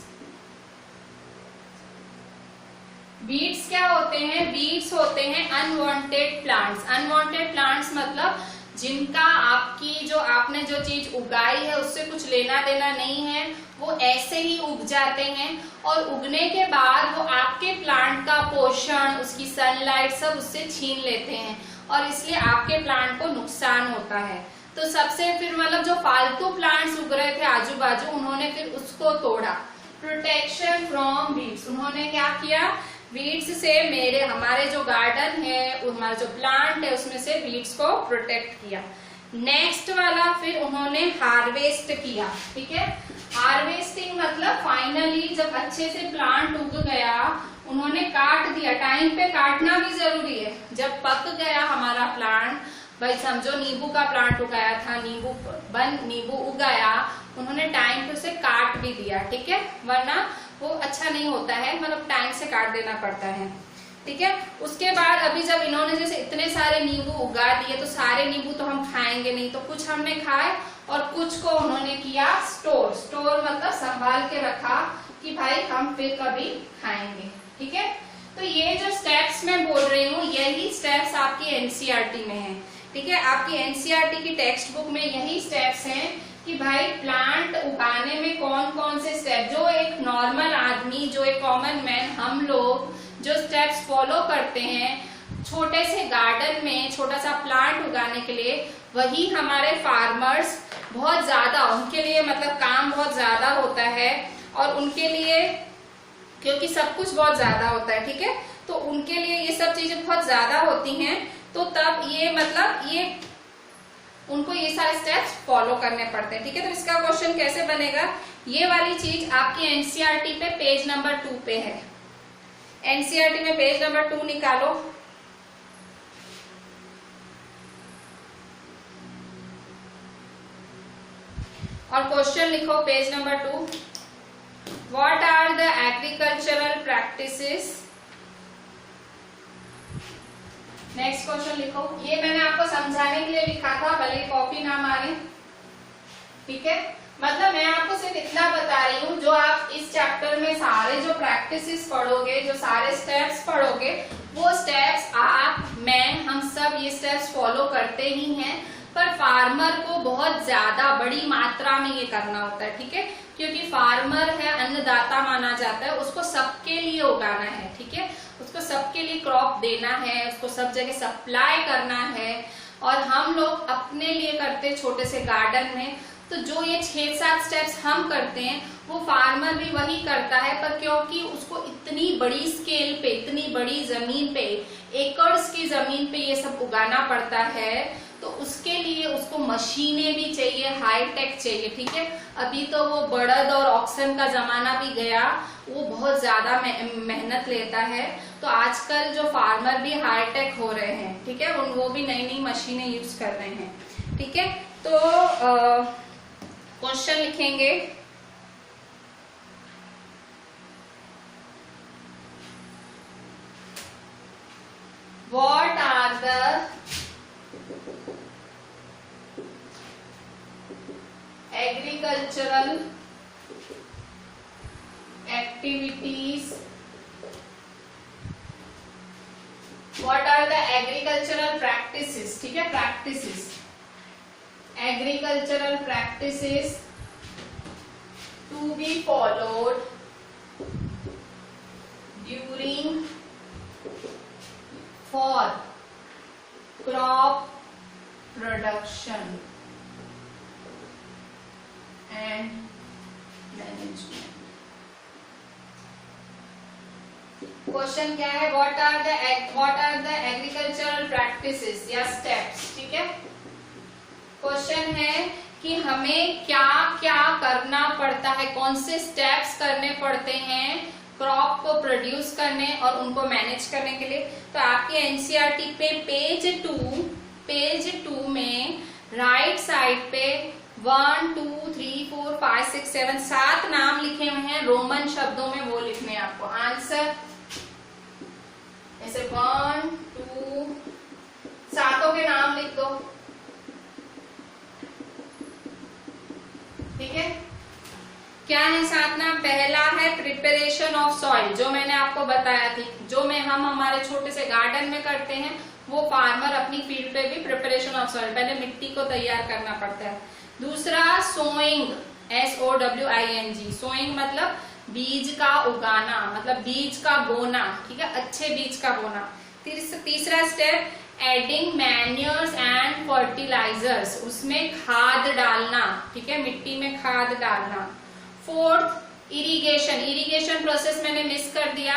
वीड्स क्या होते हैं, वीड्स होते हैं अनवांटेड प्लांट्स। अनवांटेड प्लांट्स मतलब जिनका आपने जो चीज उगाई है उससे कुछ लेना देना नहीं है, वो ऐसे ही उग जाते हैं और उगने के बाद वो आपके प्लांट का पोषण, उसकी सनलाइट सब उससे छीन लेते हैं और इसलिए आपके प्लांट को नुकसान होता है। तो सबसे फिर मतलब जो फालतू प्लांट्स उग रहे थे आजू बाजू, उन्होंने फिर उसको तोड़ा। प्रोटेक्शन फ्रॉम वीड्स, उन्होंने क्या किया, वीड्स से हमारे जो गार्डन है, हमारा जो प्लांट है उसमें से वीड्स को प्रोटेक्ट किया। नेक्स्ट वाला फिर उन्होंने हार्वेस्ट किया। ठीक है, हार्वेस्टिंग मतलब फाइनली जब अच्छे से प्लांट उग गया, उन्होंने काट दिया। टाइम पे काटना भी जरूरी है। जब पक गया हमारा प्लांट, भाई समझो नींबू का प्लांट उगाया था, नींबू उगाया, उन्होंने टाइम पे उसे काट भी दिया। ठीक है, वरना वो अच्छा नहीं होता है, मतलब टाइम से काट देना पड़ता है। ठीक है, उसके बाद अभी जब इन्होंने जैसे इतने सारे नींबू उगा दिए तो सारे नींबू तो हम खाएंगे नहीं, तो कुछ हमने खाए और कुछ को उन्होंने किया स्टोर मतलब संभाल के रखा कि भाई हम फिर कभी खाएंगे। ठीक है, तो ये जो स्टेप्स मैं बोल रही हूँ, यही स्टेप्स आपकी एनसीईआरटी में है। ठीक है, आपकी एनसीईआरटी की टेक्स्ट बुक में यही स्टेप्स हैं कि भाई प्लांट उगाने में कौन कौन से स्टेप, जो एक नॉर्मल आदमी, जो एक कॉमन मैन, हम लोग जो स्टेप्स फॉलो करते हैं छोटे से गार्डन में छोटा सा प्लांट उगाने के लिए, वही हमारे फार्मर्स बहुत ज्यादा, उनके लिए मतलब काम बहुत ज्यादा होता है और उनके लिए क्योंकि सब कुछ बहुत ज्यादा होता है। ठीक है, तो उनके लिए ये सब चीजें बहुत ज्यादा होती हैं, तो तब ये उनको ये सारे स्टेप्स फॉलो करने पड़ते हैं। ठीक है, तो इसका क्वेश्चन कैसे बनेगा, ये वाली चीज आपकी एनसीईआरटी पे पेज नंबर 2 पे है। एनसीईआरटी में पेज नंबर 2 निकालो। और क्वेश्चन लिखो page number 2, what are the agricultural practices. Next question लिखो। ये मैंने आपको समझाने के लिए लिखा था, भले कॉपी ना मारे। ठीक है, मतलब मैं आपको सिर्फ इतना बता रही हूँ, जो आप इस चैप्टर में सारे जो प्रैक्टिसेस पढ़ोगे, जो सारे स्टेप्स पढ़ोगे, वो स्टेप्स हम सब ये स्टेप्स फॉलो करते ही हैं। पर फार्मर को बहुत ज्यादा बड़ी मात्रा में ये करना होता है, ठीक है, क्योंकि फार्मर है अन्नदाता माना जाता है, उसको सबके लिए उगाना है, ठीक है, उसको सबके लिए क्रॉप देना है, उसको सब जगह सप्लाई करना है। और हम लोग अपने लिए करते हैं छोटे से गार्डन में, तो जो ये 6-7 स्टेप्स हम करते हैं वो फार्मर भी वही करता है, पर क्योंकि उसको इतनी बड़ी स्केल पे, इतनी बड़ी जमीन पे, एकर्स की जमीन पे ये सब उगाना पड़ता है, तो उसके लिए उसको मशीनें भी चाहिए, हाईटेक चाहिए, ठीक है। अभी तो वो बड़द और ऑक्सन का जमाना भी गया, वो बहुत ज्यादा मेहनत लेता है, तो आजकल जो फार्मर भी हाईटेक हो रहे हैं, ठीक है, वो भी नई नई मशीनें यूज कर रहे हैं, ठीक है। तो क्वेश्चन लिखेंगे, what are the agricultural activities, what are the agricultural practices, ठीक है, practices, agricultural practices to be followed during for crop production and management। Question क्या है, what are the agricultural practices या steps, ठीक है। क्वेश्चन है कि हमें क्या क्या करना पड़ता है, कौन से स्टेप्स करने पड़ते हैं क्रॉप को प्रोड्यूस करने और उनको मैनेज करने के लिए। तो आपके एनसीईआरटी पे पेज 2 में राइट साइड पे 1 2 3 4 5 6 7 7 नाम लिखे हुए हैं, रोमन शब्दों में वो लिखने हैं आपको। आंसर ऐसे 1 2 सातों के नाम लिख दो, ठीक है। क्या है सात नाम? पहला है प्रिपरेशन ऑफ सॉइल, जो मैंने आपको बताया थी, जो हम हमारे छोटे से गार्डन में करते हैं, वो फार्मर अपनी फील्ड पे भी प्रिपरेशन ऑफ सॉइल, पहले मिट्टी को तैयार करना पड़ता है। दूसरा सोइंग, SOWING, सोइंग मतलब बीज का उगाना, मतलब बीज का बोना, ठीक है, अच्छे बीज का बोना। तीसरा step adding manures and fertilizers, उसमें खाद डालना, ठीक है, मिट्टी में खाद डालना। फोर्थ इरिगेशन प्रोसेस मैंने मिस कर दिया।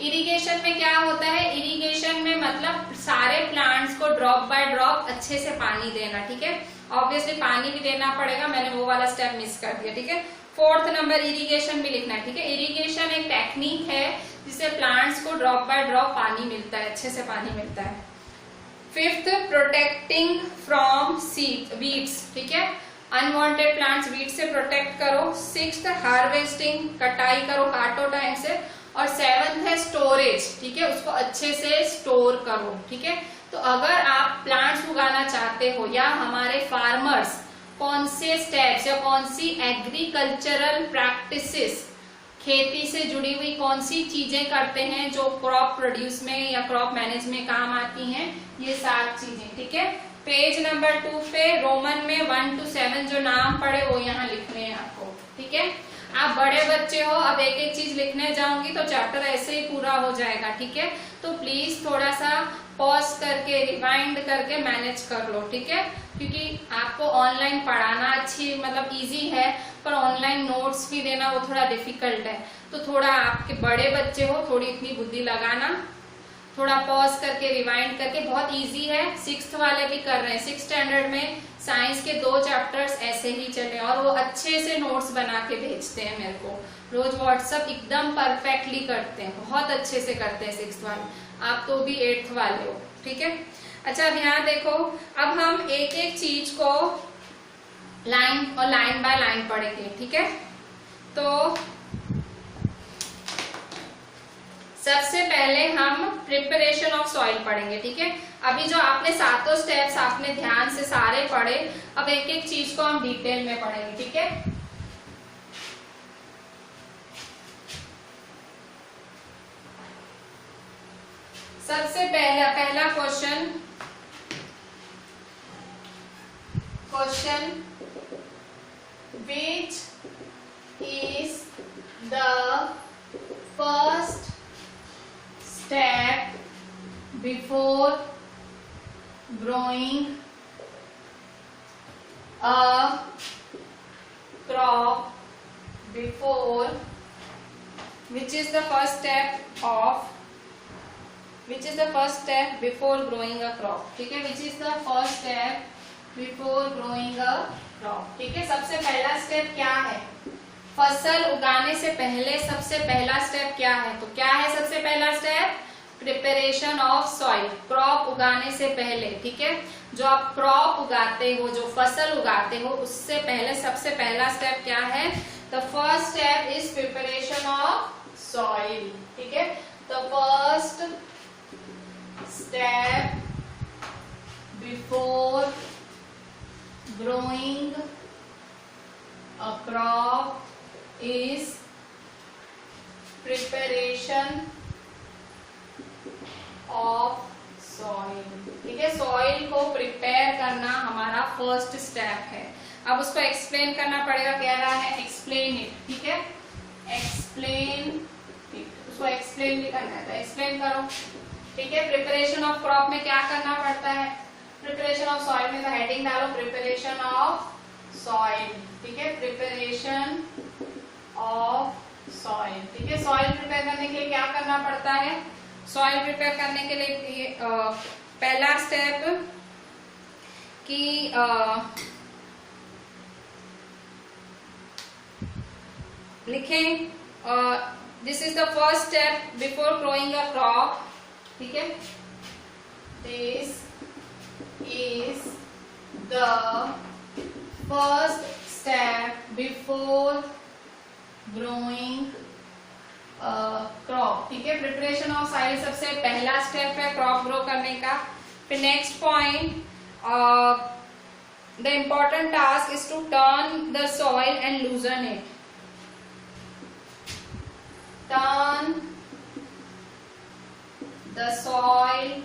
इरिगेशन में क्या होता है, इरिगेशन में मतलब सारे प्लांट्स को ड्रॉप बाय ड्रॉप अच्छे से पानी देना, ठीक है, ऑब्वियसली पानी भी देना पड़ेगा, मैंने वो वाला स्टेप मिस कर दिया, ठीक है। फोर्थ नंबर इरिगेशन भी लिखना है, ठीक है। इरिगेशन एक टेक्निक है जिससे प्लांट्स को ड्रॉप बाय ड्रॉप पानी मिलता है, अच्छे से पानी मिलता है। फिफ्थ प्रोटेक्टिंग फ्रॉम वीड्स, ठीक है, अनवांटेड प्लांट्स वीड से प्रोटेक्ट करो। सिक्स्थ हार्वेस्टिंग, कटाई करो, काटो टाइम से। और सेवंथ है स्टोरेज, ठीक है, उसको अच्छे से स्टोर करो, ठीक है। तो अगर आप प्लांट्स उगाना चाहते हो या हमारे फार्मर्स कौन से स्टेप्स या कौन सी एग्रीकल्चरल प्रैक्टिसेस, खेती से जुड़ी हुई कौन सी चीजें करते हैं जो क्रॉप प्रोड्यूस में या क्रॉप मैनेज में काम आती हैं, ये 7 चीजें, ठीक है। पेज नंबर 2 पे रोमन में 1 to 7 जो नाम पड़े वो यहाँ लिखने हैं आपको, ठीक है। आप बड़े बच्चे हो, अब एक एक चीज लिखने जाऊंगी तो चैप्टर ऐसे ही पूरा हो जाएगा, ठीक है। तो प्लीज थोड़ा सा पॉज करके रिवाइंड करके मैनेज कर लो, ठीक है, क्योंकि आपको ऑनलाइन पढ़ाना अच्छी मतलब इजी है, पर ऑनलाइन नोट्स भी देना वो थोड़ा डिफिकल्ट है। तो थोड़ा आपके बड़े बच्चे हो, थोड़ी इतनी बुद्धि लगाना, थोड़ा पॉज करके रिवाइंड करके, बहुत इजी है, 6th वाले भी कर रहे हैं। 6th स्टैंडर्ड में साइंस के 2 चैप्टर्स ऐसे ही चले और वो अच्छे से नोट्स बना के भेजते हैं मेरे को रोज व्हाट्सएप, एकदम परफेक्टली करते हैं, बहुत अच्छे से करते हैं 6th वाले। आप तो भी 8th वाले हो, ठीक है। अच्छा अब यहाँ देखो, अब हम एक एक चीज को लाइन बाय लाइन पढ़ेंगे, ठीक है। तो सबसे पहले हम प्रिपरेशन ऑफ सॉइल पढ़ेंगे, ठीक है। अभी जो आपने 7 स्टेप्स आपने ध्यान से सारे पढ़े, अब एक एक चीज को हम डिटेल में पढ़ेंगे, ठीक है। सबसे पहला question, question, which is the first step before growing a crop? Which is the first step before growing a crop? ठीक है, which is the first step before growing a crop? ठीक है, सबसे पहला स्टेप क्या है? फसल उगाने से पहले सबसे पहला स्टेप क्या है? तो क्या है सबसे पहला step? Preparation of soil. Crop उगाने से पहले, ठीक है, जो आप क्रॉप उगाते हो, जो फसल उगाते हो, उससे पहले सबसे पहला स्टेप क्या है? The first step is preparation of soil. ठीक है, the first step before growing a crop is preparation of soil। ठीक है, सॉइल को प्रिपेयर करना हमारा फर्स्ट स्टेप है। अब उसको एक्सप्लेन करना पड़ेगा, कह रहा है एक्सप्लेन इट। ठीक है, एक्सप्लेन इट, उसको एक्सप्लेन भी करना है तो एक्सप्लेन करो। ठीक है, प्रिपरेशन ऑफ क्रॉप में क्या करना पड़ता है? प्रिपरेशन ऑफ सॉइल में तो हेडिंग डालो प्रिपरेशन ऑफ सॉइल। ठीक है, प्रिपरेशन ऑफ सॉइल। ठीक है, सॉइल प्रिपेयर करने के लिए क्या करना पड़ता है? सॉइल प्रिपेयर करने के लिए पहला स्टेप कि लिखें, this is the first step before growing a crop. ठीक है, this is the first step before growing a crop। ठीक है, प्रिपरेशन ऑफ सॉइल सबसे पहला स्टेप है क्रॉप ग्रो करने का। फिर next point, the important task is to turn the soil and loosen it. Turn the soil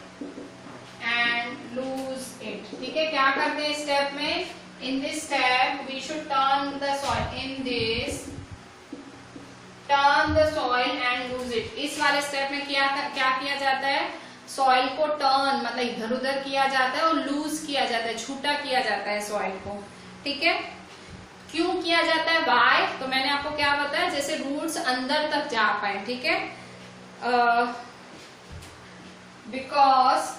and loose it. ठीक है, क्या करते हैं स्टेप में? In this step we should turn the soil, in this turn the soil and loose it. इस वाले स्टेप में क्या किया जाता है? सॉइल को टर्न मतलब इधर उधर किया जाता है और लूज किया जाता है, छूटा किया जाता है सॉइल को। ठीक है, क्यों किया जाता है? वाई? तो मैंने आपको क्या बताया, जैसे रूट्स अंदर तक जा पाए। ठीक है, because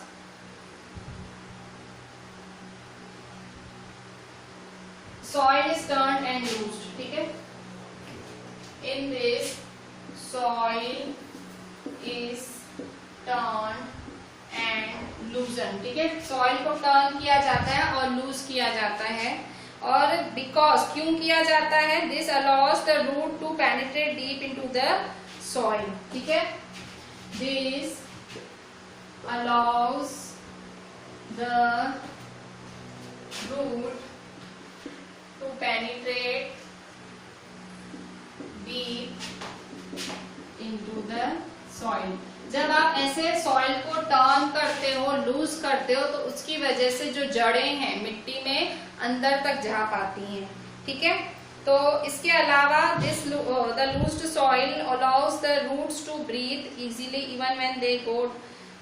soil is turned and loosed। ठीक है, in this soil is turned and loosened। ठीक है, soil को टर्न किया जाता है और लूज किया जाता है। और because क्यों किया जाता है? this allows the root to penetrate deep into the soil। ठीक है, this allows the root to penetrate deep into the soil। जब आप ऐसे सॉइल को टर्न करते हो, लूज करते हो, तो उसकी वजह से जो जड़ें हैं मिट्टी में अंदर तक जा पाती हैं। ठीक है, तो इसके अलावा the loosed soil allows the roots to breathe easily even when they go.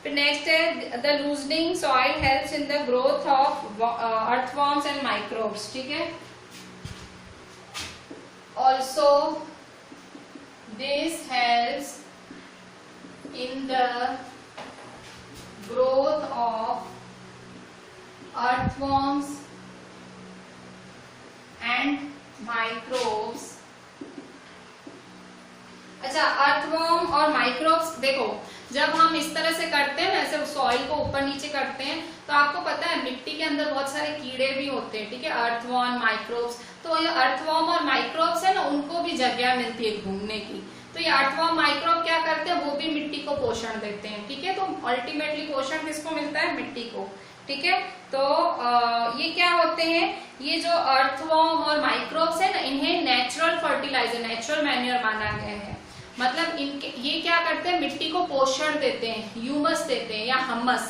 फिर नेक्स्ट है the loosening soil helps in the growth of earthworms and microbes. ठीक है, also this helps in the growth of earthworms and microbes। अच्छा, अर्थवर्म और माइक्रोब्स देखो, जब हम इस तरह से करते हैं, ऐसे सॉइल को ऊपर नीचे करते हैं, तो आपको पता है मिट्टी के अंदर बहुत सारे कीड़े भी होते हैं। ठीक है, अर्थवर्म, माइक्रोब्स। तो ये अर्थवर्म और माइक्रोब्स है ना, उनको भी जगह मिलती है घूमने की। तो ये अर्थवर्म, माइक्रोब क्या करते हैं? वो भी मिट्टी को पोषण देते हैं। ठीक है, तो अल्टीमेटली पोषण किसको मिलता है? मिट्टी को। ठीक है, तो ये क्या होते हैं? ये जो अर्थवर्म और माइक्रोब्स है ना, इन्हें नेचुरल फर्टिलाइजर, नेचुरल मैन्योर माना गया है। मतलब इनके ये क्या करते हैं? मिट्टी को पोषण देते हैं, ह्यूमस देते हैं या हमस,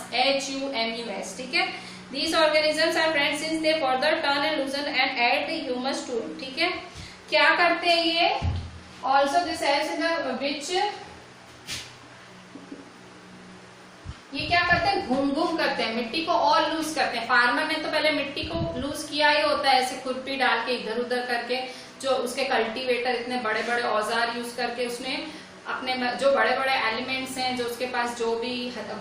HUMUS। ठीक है, These organisms are friends since they further turn and loosen and add humus to it. ठीक है, क्या करते हैं ये? Also this helps in the which ये क्या करते हैं? घूम घूम करते हैं, मिट्टी को और लूज करते हैं। फार्मर ने तो पहले मिट्टी को लूज किया ही होता है, ऐसे खुरपी डाल के इधर उधर करके, जो उसके कल्टीवेटर इतने बड़े बड़े औजार यूज करके उसने अपने जो बड़े बड़े एलिमेंट्स हैं, जो उसके पास जो भी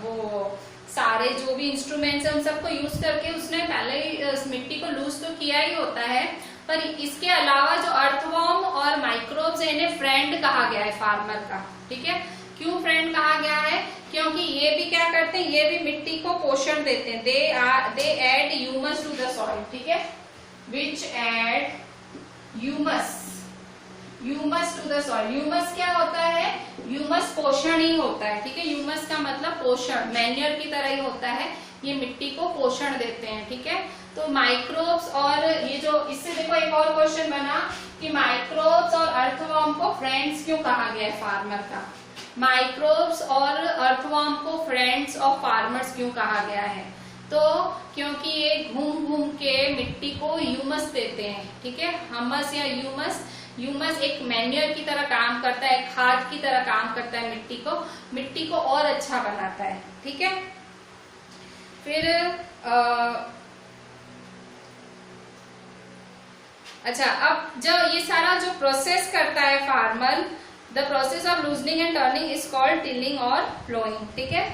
वो सारे जो भी इंस्ट्रूमेंट्स हैं उन सबको यूज करके उसने पहले ही मिट्टी को लूज तो किया ही होता है। पर इसके अलावा जो अर्थवॉर्म और माइक्रोब्स है इन्हें फ्रेंड कहा गया है फार्मर का। ठीक है, क्यों फ्रेंड कहा गया है? क्योंकि ये भी क्या करते हैं, ये भी मिट्टी को पोषण देते हैं। They add humus to the soil. ठीक है, which add humus to the soil. Humus क्या होता है? ह्यूमस पोषण ही होता है। ठीक है, ह्यूमस का मतलब पोषण, मैन्योर की तरह ही होता है, ये मिट्टी को पोषण देते हैं। ठीक है, तो माइक्रोब्स और ये जो इससे देखो एक और क्वेश्चन बना कि माइक्रोब्स और अर्थवॉर्म को फ्रेंड्स क्यों कहा गया है फार्मर का? माइक्रोब्स और अर्थवॉर्म को फ्रेंड्स ऑफ फार्मर्स क्यों कहा गया है? तो क्योंकि ये घूम घूम के मिट्टी को ह्यूमस देते हैं। ठीक है, हमस या ह्यूमस एक मैन्योर की तरह काम करता है, खाद की तरह काम करता है, मिट्टी को और अच्छा बनाता है। ठीक है, फिर अच्छा, अब जब ये सारा जो प्रोसेस करता है farmer, the process of loosening and turning is called tilling और प्लोइंग। ठीक है,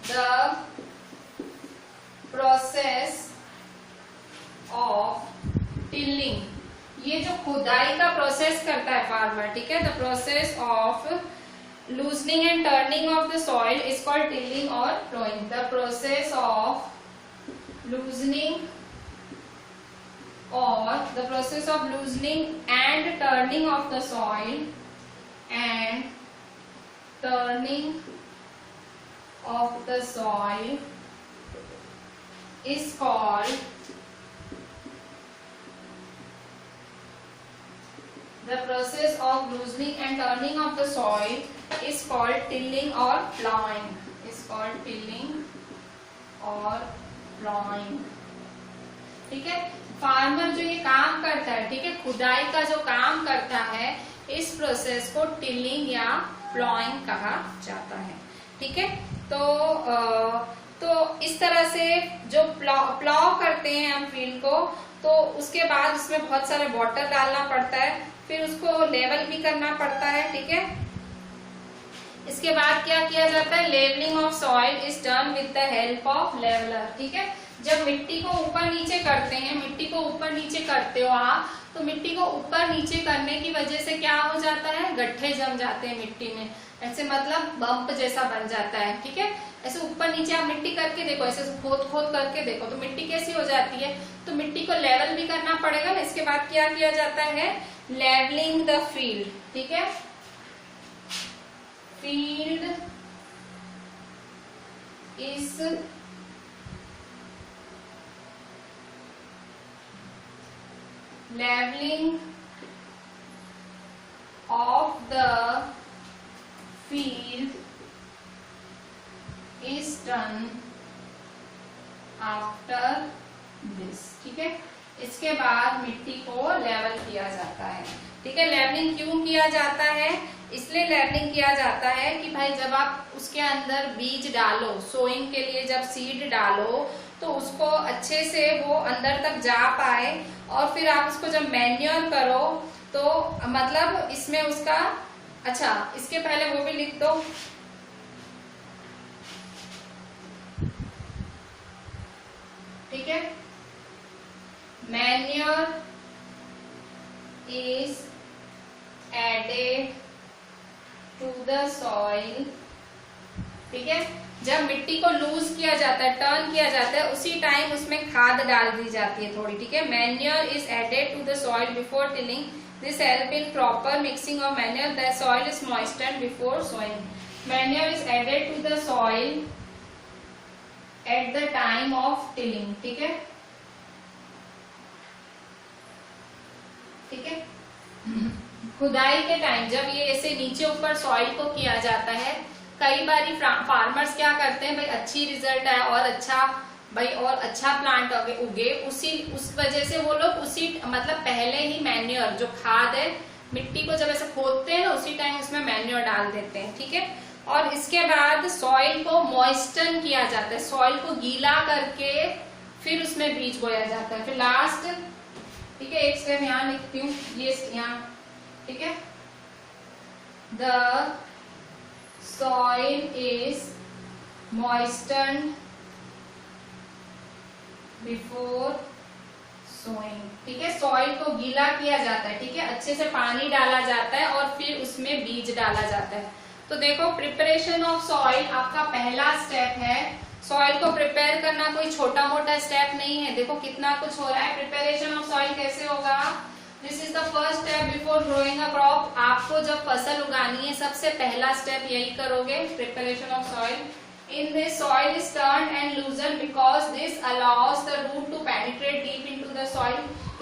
द प्रोसेस ऑफ टिलिंग, ये जो खुदाई का प्रोसेस करता है फार्मर, ठीक है, the process of loosening and turning of the soil is called tilling और ploughing. The process of loosening or the process of loosening and turning of the soil and turning of the soil is called the process of loosening and turning of the soil is called tilling or plowing, is called tilling or plowing। ठीक है, फार्मर जो ये काम करता है, ठीक है, खुदाई का जो काम करता है, इस प्रोसेस को टिलिंग या प्लॉइंग कहा जाता है। ठीक है, तो इस तरह से जो प्लॉ करते हैं हम फील्ड को, तो उसके बाद उसमें बहुत सारे वाटर डालना पड़ता है, फिर उसको लेवल भी करना पड़ता है। ठीक है, इसके बाद क्या किया जाता है? Leveling of soil is done with the help of leveler. ठीक है, जब मिट्टी को ऊपर नीचे करते हैं, मिट्टी को ऊपर नीचे करते हो आप, तो मिट्टी को ऊपर नीचे करने की वजह से क्या हो जाता है? गड्ढे जम जाते हैं मिट्टी में, ऐसे मतलब बम्प जैसा बन जाता है। ठीक है, ऐसे ऊपर नीचे आप मिट्टी करके देखो, ऐसे खोद करके देखो तो मिट्टी कैसी हो जाती है। तो मिट्टी को लेवल भी करना पड़ेगा ना। इसके बाद क्या किया जाता है? Leveling the field. ठीक है, field is leveling of the field is done after this। ठीक है, इसके बाद मिट्टी को लेवल किया जाता है। ठीक है, लेवलिंग क्यों किया जाता है? इसलिए लेवलिंग किया जाता है कि भाई जब आप उसके अंदर बीज डालो, सोइंग के लिए जब सीड डालो, तो उसको अच्छे से वो अंदर तक जा पाए, और फिर आप उसको जब मैन्योर करो तो मतलब इसमें उसका, अच्छा इसके पहले वो भी लिख दो। ठीक है, manure is added to the soil. ठीक है, जब मिट्टी को लूज किया जाता है, टर्न किया जाता है, उसी टाइम उसमें खाद डाल दी जाती है थोड़ी। ठीक है, manure is added to the soil before tilling, this help in proper mixing of manure, the soil is moistened before sowing. Manure is added to the soil at the time of tilling. ठीक है, ठीक है, खुदाई के टाइम जब ये ऐसे नीचे ऊपर सॉइल को किया जाता है, कई बारी फार्मर्स क्या करते हैं, भाई अच्छी रिजल्ट है और अच्छा भाई और अच्छा प्लांट उगे, उस वजह से वो लोग उसी मतलब पहले ही मैन्योर जो खाद है, मिट्टी को जब ऐसे खोदते हैं ना उसी टाइम उसमें मैन्योर डाल देते हैं, ठीक है। और इसके बाद सॉइल को मॉइस्टन किया जाता है, सॉइल को गीला करके फिर उसमें बीज बोया जाता है। फिर लास्ट, ठीक है, एक स्टेप यहाँ लिखती हूँ, ये यहाँ, ठीक है। The soil is moistened before sowing, ठीक है। सॉइल को गीला किया जाता है, ठीक है, अच्छे से पानी डाला जाता है और फिर उसमें बीज डाला जाता है। तो देखो प्रिपरेशन ऑफ सॉइल आपका पहला स्टेप है। सॉइल को प्रिपेयर करना कोई छोटा मोटा स्टेप नहीं है, देखो कितना कुछ हो रहा है। प्रिपरेशन ऑफ सॉइल कैसे होगा? This is the first step before growing a crop. आपको जब फसल उगानी है सबसे पहला स्टेप यही करोगे, preparation of soil. In this, soil is turned and loosened because this allows the root to penetrate deep into the soil.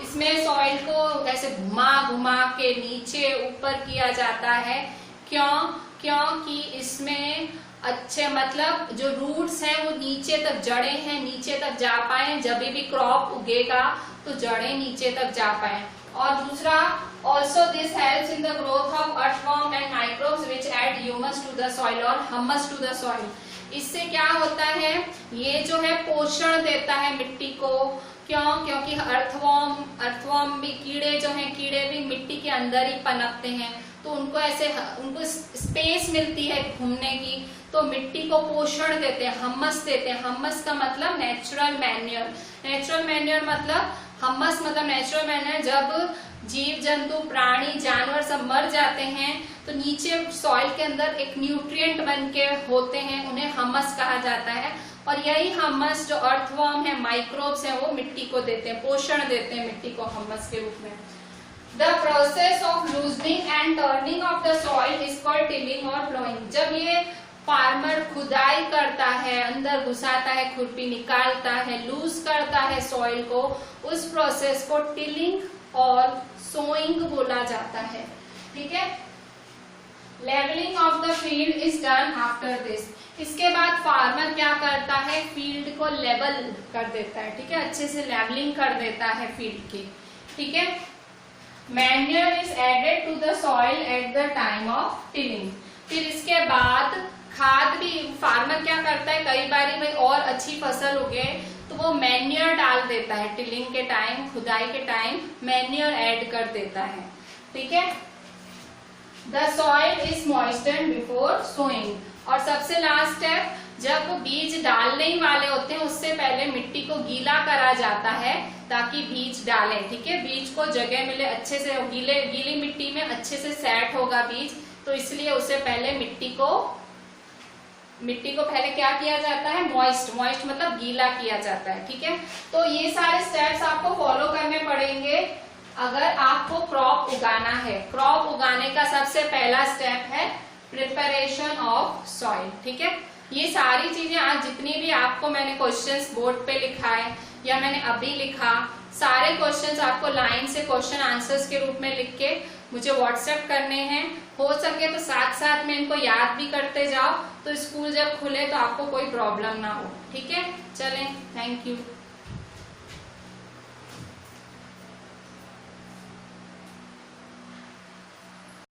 इसमें सॉइल को ऐसे घुमा घुमा के नीचे ऊपर किया जाता है। क्योंकि इसमें अच्छे मतलब जो रूट्स हैं वो नीचे तक, जड़ें हैं नीचे तक जा पाए, जब भी क्रॉप उगेगा तो जड़ें नीचे तक जा पाए। और दूसरा, also this helps in the growth of earthworm and microbes which add humus to the soil or humus to the soil. इससे क्या होता है, ये जो है पोषण देता है मिट्टी को। क्योंकि अर्थवॉर्म भी, कीड़े जो हैं, कीड़े भी मिट्टी के अंदर ही पनपते हैं, तो उनको स्पेस मिलती है घूमने की, तो मिट्टी को पोषण देते हैं, हम्मस देते हैं। हम्मस का मतलब नेचुरल मैन्योर। नेचुरल मैन्योर मतलब, हम्मस मतलब नेचुरल मैन्योर। जब जीव जंतु प्राणी जानवर सब मर जाते हैं तो नीचे सॉइल के अंदर एक न्यूट्रिएंट बन के होते हैं, उन्हें हम्मस कहा जाता है। और यही हम्मस जो अर्थवॉर्म है, माइक्रोब्स है, वो मिट्टी को देते हैं, पोषण देते हैं मिट्टी को हम्मस के रूप में। The process of loosening and turning of the soil is called tilling और प्लोइंग। जब ये फार्मर खुदाई करता है, अंदर घुसाता है, खुरपी निकालता है, लूज करता है सॉइल को, उस प्रोसेस को टिलिंग और सोइंग बोला जाता है, ठीक है। Leveling of the field is done after this. इसके बाद फार्मर क्या करता है, फील्ड को लेवल कर देता है, ठीक है, अच्छे से लेवलिंग कर देता है फील्ड की, ठीक है। Manure is added to the soil at the time of tilling. फिर इसके बाद खाद भी फार्मर क्या करता है, कई बार भाई और अच्छी फसल उगे तो वो मैन्योर डाल देता है, टिलिंग के टाइम, खुदाई के टाइम मैन्योर ऐड कर देता है, ठीक है। The soil is moistened before sowing. और सबसे लास्ट स्टेप, जब बीज डालने ही वाले होते हैं उससे पहले मिट्टी को गीला करा जाता है ताकि बीज डालें, ठीक है, बीज को जगह मिले अच्छे से, गीली मिट्टी में अच्छे से सेट होगा बीज, तो इसलिए उससे पहले मिट्टी को पहले क्या किया जाता है, मॉइस्ट मतलब गीला किया जाता है, ठीक है। तो ये सारे स्टेप्स आपको फॉलो करने पड़ेंगे अगर आपको क्रॉप उगाना है। क्रॉप उगाने का सबसे पहला स्टेप है प्रिपरेशन ऑफ सॉइल, ठीक है। ये सारी चीजें आज जितनी भी आपको मैंने क्वेश्चंस बोर्ड पे लिखा है या मैंने अभी लिखा, सारे क्वेश्चंस आपको लाइन से क्वेश्चन आंसर्स के रूप में लिख के मुझे व्हाट्सएप करने हैं। हो सके तो साथ साथ में इनको याद भी करते जाओ, तो स्कूल जब खुले तो आपको कोई प्रॉब्लम ना हो, ठीक है। चलें, थैंक यू।